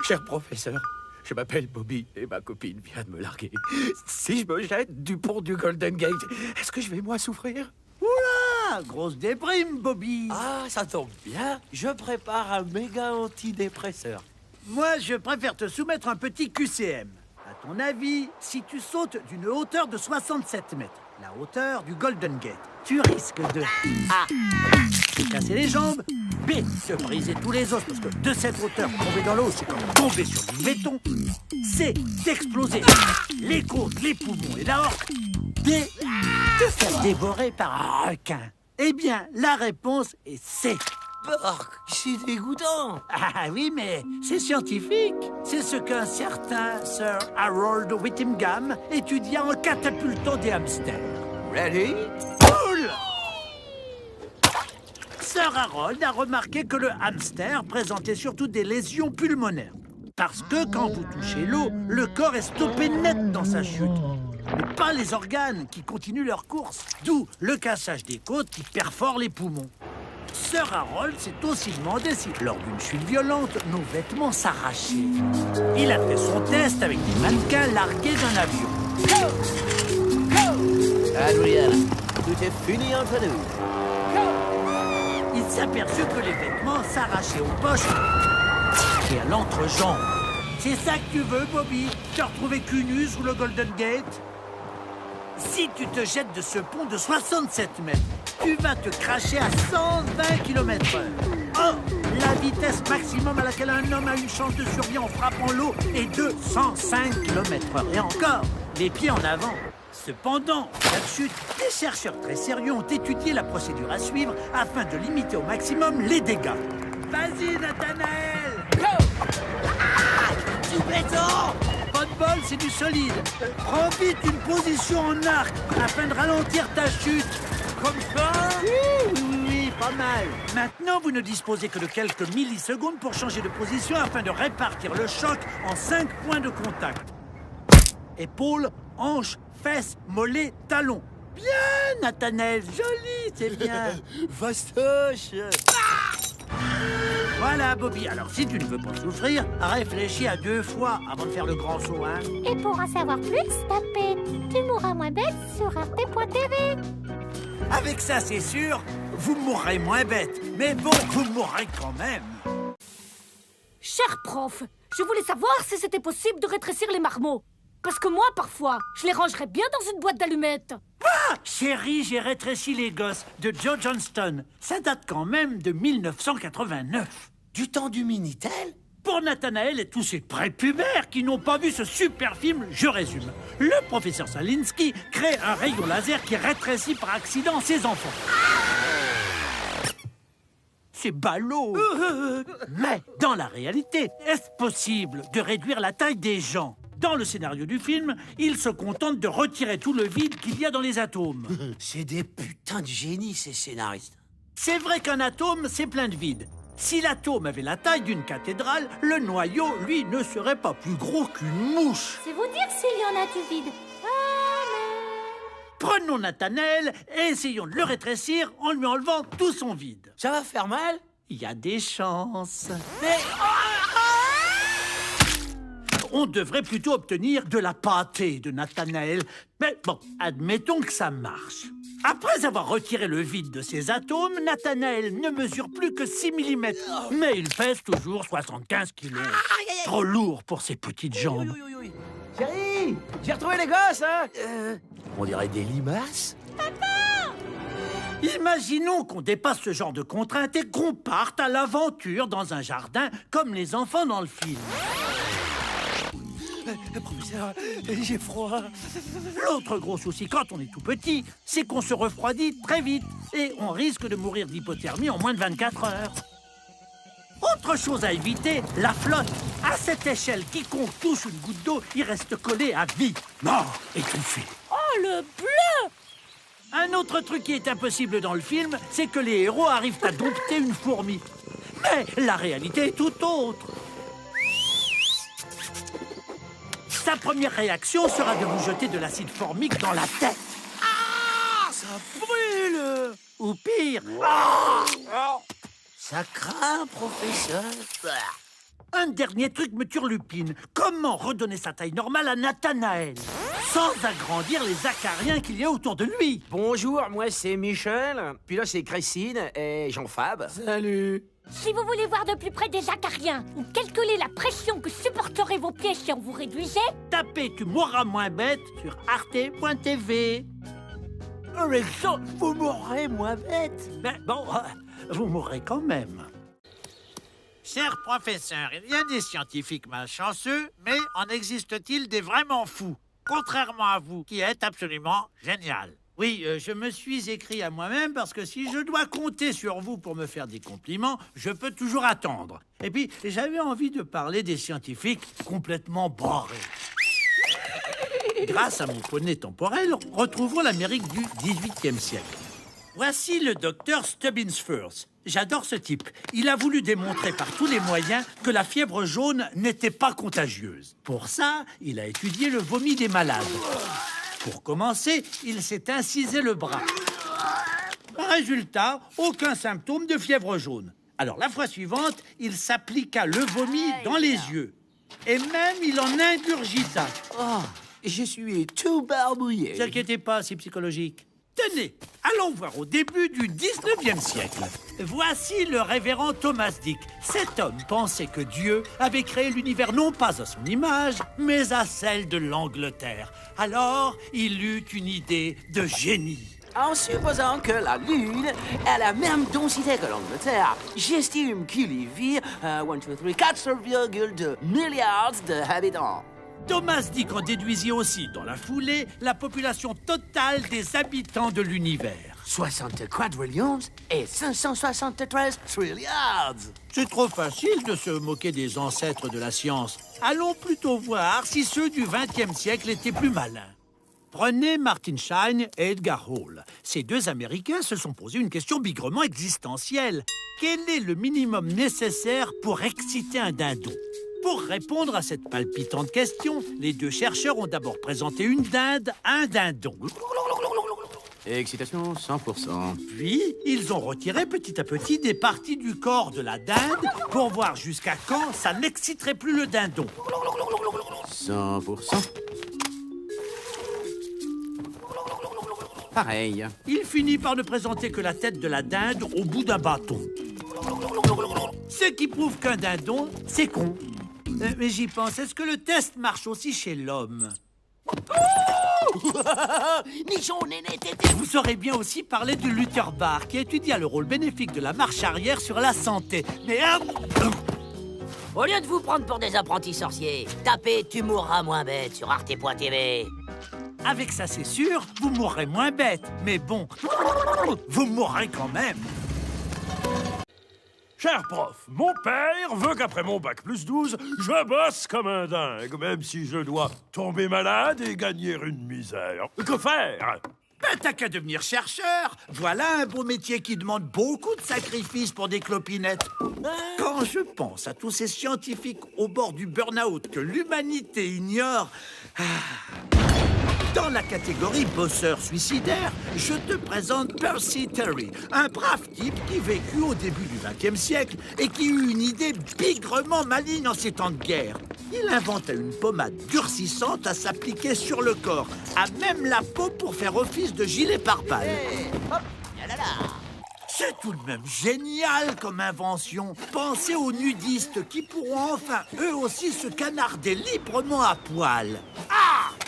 Cher professeur, je m'appelle Bobby et ma copine vient de me larguer. Si je me jette du pont du Golden Gate, est-ce que je vais moi souffrir? Oula, grosse déprime, Bobby. Ah, ça tombe bien. Je prépare un méga antidépresseur. Moi, je préfère te soumettre un petit QCM. À ton avis, si tu sautes d'une hauteur de 67 mètres, la hauteur du Golden Gate, tu risques de A. te casser les jambes, B. se briser tous les os, parce que de cette hauteur, tomber dans l'eau, c'est comme tomber sur du béton, C. d'exploser les côtes, les poumons et la horte, D. te faire dévorer par un requin. Eh bien, la réponse est C. Porc, c'est dégoûtant. Ah oui, mais c'est scientifique. C'est ce qu'un certain Sir Harold Whittingham étudia en catapultant des hamsters. Ready? Cool! Sir Harold a remarqué que le hamster présentait surtout des lésions pulmonaires. Parce que quand vous touchez l'eau, le corps est stoppé net dans sa chute. Mais pas les organes qui continuent leur course. D'où le cassage des côtes qui perfore les poumons. Sir Harold s'est aussi demandé si, lors d'une chute violente, nos vêtements s'arrachaient. Il a fait son test avec des mannequins largués d'un avion. Adriana, tout est fini entre nous. Il s'aperçut que les vêtements s'arrachaient aux poches et à l'entrejambe. C'est ça que tu veux, Bobby? Te retrouver cul nu sous le Golden Gate? Si tu te jettes de ce pont de 67 mètres, tu vas te cracher à 120 km/h. Or, la vitesse maximum à laquelle un homme a une chance de survie en frappant l'eau est de 105 km/h. Et encore, les pieds en avant. Cependant, en cas de chute, des chercheurs très sérieux ont étudié la procédure à suivre afin de limiter au maximum les dégâts. Vas-y, Nathanaël! Go! Ah, du béton! Pas de bol, c'est du solide. Prends vite une position en arc afin de ralentir ta chute. Comme ça? Oui, pas mal. Maintenant, vous ne disposez que de quelques millisecondes pour changer de position afin de répartir le choc en 5 points de contact. Épaules, hanches, fesses, mollets, talons. Bien, Nathanaël, joli, c'est bien. Fastoche! Voilà, Bobby. Alors, si tu ne veux pas souffrir, réfléchis à 2 fois avant de faire le grand saut, hein. Et pour en savoir plus, tapez Tu mourras moins bête sur rt.tv. Avec ça, c'est sûr, vous mourrez moins bête. Mais bon, vous mourrez quand même. Cher prof, je voulais savoir si c'était possible de rétrécir les marmots. Parce que moi, parfois, je les rangerais bien dans une boîte d'allumettes. Ah, chérie, j'ai rétréci les gosses de Joe Johnston. Ça date quand même de 1989. Du temps du Minitel? Pour Nathanaël et tous ces prépubères qui n'ont pas vu ce super film, je résume. Le professeur Salinsky crée un rayon laser qui rétrécit par accident ses enfants. C'est ballot. Mais dans la réalité, est-ce possible de réduire la taille des gens? Dans le scénario du film, ils se contentent de retirer tout le vide qu'il y a dans les atomes. C'est des putains de génies, ces scénaristes. C'est vrai qu'un atome, c'est plein de vide. Si l'atome avait la taille d'une cathédrale, le noyau, lui, ne serait pas plus gros qu'une mouche. C'est vous dire s'il y en a du vide. Prenons Nathanaël et essayons de le rétrécir en lui enlevant tout son vide. Ça va faire mal? Il y a des chances. Mais... On devrait plutôt obtenir de la pâtée de Nathanaël. Mais bon, admettons que ça marche. Après avoir retiré le vide de ses atomes, Nathanaël ne mesure plus que 6 mm. Mais il pèse toujours 75 kilos. Trop lourd pour ses petites jambes. Oui. Chérie, j'ai retrouvé les gosses, hein? On dirait des limaces. Imaginons qu'on dépasse ce genre de contraintes et qu'on parte à l'aventure dans un jardin comme les enfants dans le film. Professeur, j'ai froid. L'autre gros souci quand on est tout petit, c'est qu'on se refroidit très vite et on risque de mourir d'hypothermie en moins de 24 heures. Autre chose à éviter, la flotte. À cette échelle, quiconque touche une goutte d'eau, il reste collé à vie. Mort, étouffé. Oh, le bleu! Un autre truc qui est impossible dans le film, c'est que les héros arrivent à dompter une fourmi. Mais la réalité est tout autre. Sa première réaction sera de vous jeter de l'acide formique dans la tête. Ah, ça brûle! Ou pire, Ça craint, professeur. Un dernier truc me turlupine. Comment redonner sa taille normale à Nathanaël sans agrandir les acariens qu'il y a autour de lui? Bonjour, moi c'est Michel. Puis là c'est Christine et Jean-Fab. Salut. Si vous voulez voir de plus près des acariens ou calculer la pression que supporteraient vos pieds si on vous réduisait, Tapez Tu mourras moins bête sur arte.tv. Mais ça, vous mourrez moins bête. Mais bon, vous mourrez quand même. Cher professeur, il y a des scientifiques malchanceux, mais en existe-t-il des vraiment fous? Contrairement à vous, qui êtes absolument génial. Oui, je me suis écrit à moi-même parce que si je dois compter sur vous pour me faire des compliments, je peux toujours attendre. Et puis, j'avais envie de parler des scientifiques complètement barrés. Grâce à mon poney temporel, retrouvons l'Amérique du XVIIIe siècle. Voici le docteur Stubbinsfurth. J'adore ce type. Il a voulu démontrer par tous les moyens que la fièvre jaune n'était pas contagieuse. Pour ça, il a étudié le vomi des malades. Pour commencer, il s'est incisé le bras. Résultat, aucun symptôme de fièvre jaune. Alors, la fois suivante, il s'appliqua le vomi dans les yeux. Et même, il en ingurgita. Oh, je suis tout barbouillé. Ne vous inquiétez pas, c'est psychologique. Tenez, allons voir au début du 19e siècle. Voici le révérend Thomas Dick. Cet homme pensait que Dieu avait créé l'univers non pas à son image, mais à celle de l'Angleterre. Alors, il eut une idée de génie. En supposant que la Lune a la même densité que l'Angleterre, j'estime qu'il y vit 4,2 milliards d'habitants. Thomas Dick en déduisit aussi, dans la foulée, la population totale des habitants de l'univers. 60 quadrillions et 573 trilliards. C'est trop facile de se moquer des ancêtres de la science. Allons plutôt voir si ceux du XXe siècle étaient plus malins. Prenez Martin Shine et Edgar Hall. Ces deux Américains se sont posé une question bigrement existentielle. Quel est le minimum nécessaire pour exciter un dindon? Pour répondre à cette palpitante question, les deux chercheurs ont d'abord présenté une dinde à un dindon. Excitation 100%. Puis, ils ont retiré petit à petit des parties du corps de la dinde pour voir jusqu'à quand ça n'exciterait plus le dindon. 100%. Pareil. Il finit par ne présenter que la tête de la dinde au bout d'un bâton. Ce qui prouve qu'un dindon, c'est con. Mais j'y pense, est-ce que le test marche aussi chez l'homme? Nichon, néné, tété. Vous aurez bien aussi parlé de Luther Barr, qui étudia le rôle bénéfique de la marche arrière sur la santé. Mais Au lieu de vous prendre pour des apprentis sorciers, tapez Tu mourras moins bête sur arte.tv. avec ça, c'est sûr, vous mourrez moins bête. Mais bon, vous mourrez quand même. Cher prof, mon père veut qu'après mon bac plus 12, je bosse comme un dingue, même si je dois tomber malade et gagner une misère. Que faire? Ben, t'as qu'à devenir chercheur. Voilà un beau métier qui demande beaucoup de sacrifices pour des clopinettes. Quand je pense à tous ces scientifiques au bord du burn-out que l'humanité ignore... Dans la catégorie bosseur suicidaire, je te présente Percy Terry, un brave type qui vécut au début du XXe siècle et qui eut une idée bigrement maligne en ces temps de guerre. Il inventa une pommade durcissante à s'appliquer sur le corps, à même la peau pour faire office de gilet pare-balles. C'est tout de même génial comme invention. Pensez aux nudistes qui pourront enfin eux aussi se canarder librement à poil.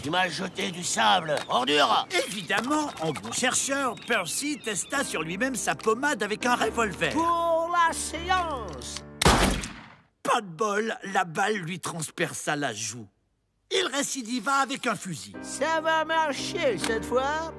Tu m'as jeté du sable, ordure. Évidemment, en bon chercheur, Percy testa sur lui-même sa pommade avec un revolver. Pour la séance. Pas de bol, la balle lui transperça la joue. Il récidiva avec un fusil. Ça va marcher cette fois.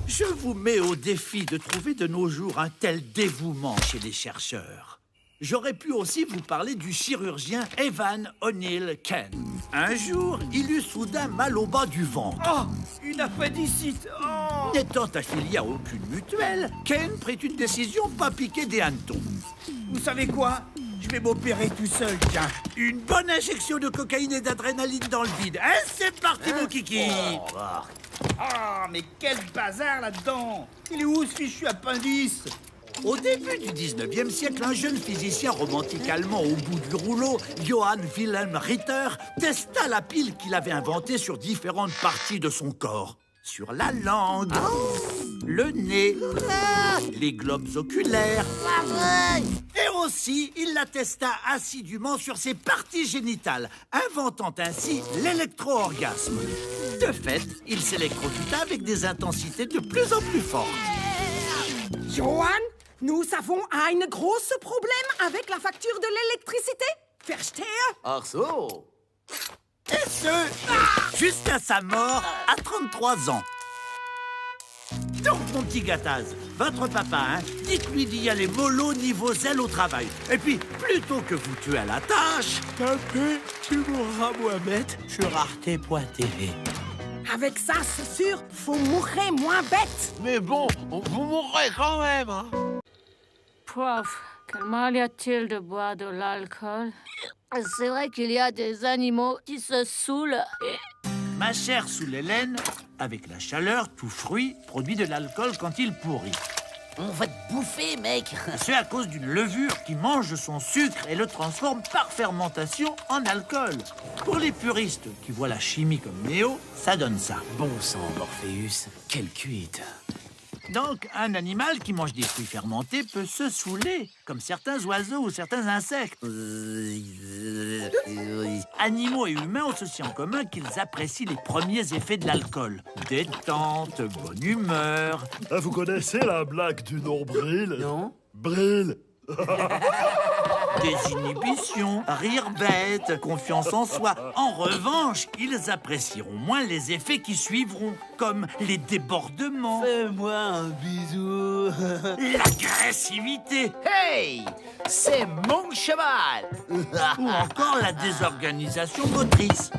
Je vous mets au défi de trouver de nos jours un tel dévouement chez les chercheurs. J'aurais pu aussi vous parler du chirurgien Evan O'Neill Ken. Un jour, il eut soudain mal au bas du ventre. Oh, une appendicite. Oh. N'étant affilié à aucune mutuelle, Ken prit une décision de pas piquer des hannetons. Vous savez quoi? Je vais m'opérer tout seul, tiens. Une bonne injection de cocaïne et d'adrénaline dans le vide. Et c'est parti, mon kiki. Ah, mais quel bazar là-dedans. Il est où ce fichu appendice? Au début du 19e siècle, un jeune physicien romantique allemand au bout du rouleau, Johann Wilhelm Ritter, testa la pile qu'il avait inventée sur différentes parties de son corps. Sur la langue, le nez, les globes oculaires. Et aussi, il la testa assidûment sur ses parties génitales, inventant ainsi l'électro-orgasme. De fait, il s'électrocuta avec des intensités de plus en plus fortes. Johann, nous avons un gros problème avec la facture de l'électricité. Verstehe? Ach so. Et ce, jusqu'à sa mort à 33 ans. Donc, mon petit Gattaz, votre papa, hein, dites-lui d'y aller mollo niveau zèle au travail. Et puis, plutôt que vous tuer à la tâche, Tapez, tu mourras moins bête sur arte.tv. Avec ça, c'est sûr, vous mourrez moins bête. Mais bon, vous mourrez quand même, hein. Prof, quel mal y a-t-il de boire de l'alcool? C'est vrai qu'il y a des animaux qui se saoulent. ma chère Soul-Hélène, avec la chaleur, tout fruit produit de l'alcool quand il pourrit. On va te bouffer, mec. C'est à cause d'une levure qui mange son sucre et le transforme par fermentation en alcool. Pour les puristes qui voient la chimie comme Néo, ça donne ça. Bon sang, Morpheus, quelle cuite. Donc, un animal qui mange des fruits fermentés peut se saouler, comme certains oiseaux ou certains insectes. Animaux et humains ont ceci en commun qu'ils apprécient les premiers effets de l'alcool. Détente, bonne humeur. Ah, vous connaissez la blague du nombril? Non. Bril. Désinhibition, rire bête, confiance en soi. En revanche, ils apprécieront moins les effets qui suivront, comme les débordements, Fais-moi un bisou. l'agressivité Hey, c'est mon cheval. ou encore la désorganisation motrice.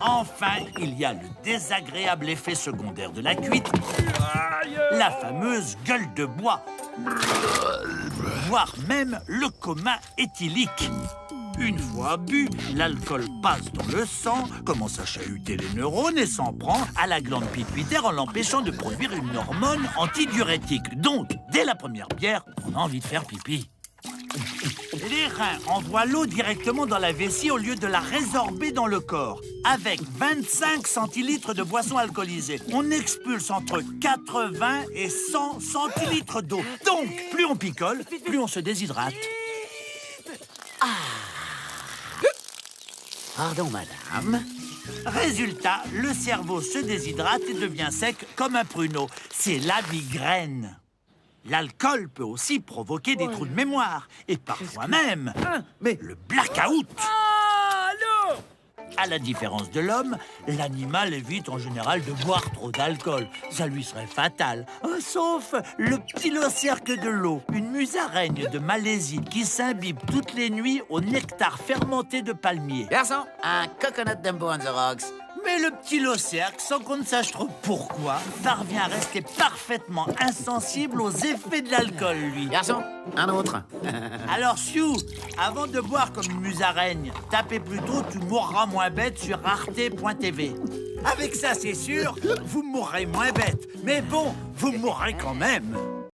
Enfin, il y a le désagréable effet secondaire de la cuite, la fameuse gueule de bois, voire même le coma éthylique. Une fois bu, l'alcool passe dans le sang, commence à chahuter les neurones et s'en prend à la glande pituitaire en l'empêchant de produire une hormone antidiurétique. Donc, dès la première bière, on a envie de faire pipi. Les reins envoient l'eau directement dans la vessie au lieu de la résorber dans le corps. Avec 25 centilitres de boisson alcoolisée, on expulse entre 80 et 100 centilitres d'eau. Donc, plus on picole, plus on se déshydrate. Pardon, madame. Résultat, le cerveau se déshydrate et devient sec comme un pruneau. C'est la migraine. L'alcool peut aussi provoquer des trous de mémoire et parfois même le blackout. À la différence de l'homme, l'animal évite en général de boire trop d'alcool. Ça lui serait fatal. Sauf le petit locerque de l'eau, une musaraigne de Malaisie qui s'imbibe toutes les nuits au nectar fermenté de palmier. Garçon, un coconut Dumbo on the rocks. Mais le petit locerque, sans qu'on ne sache trop pourquoi, parvient à rester parfaitement insensible aux effets de l'alcool, lui. Garçon, un autre. Alors, Sioux, avant de boire comme une musaraigne, tapez plutôt « Tu mourras moins bête » sur arte.tv. Avec ça, c'est sûr, vous mourrez moins bête. Mais bon, vous mourrez quand même.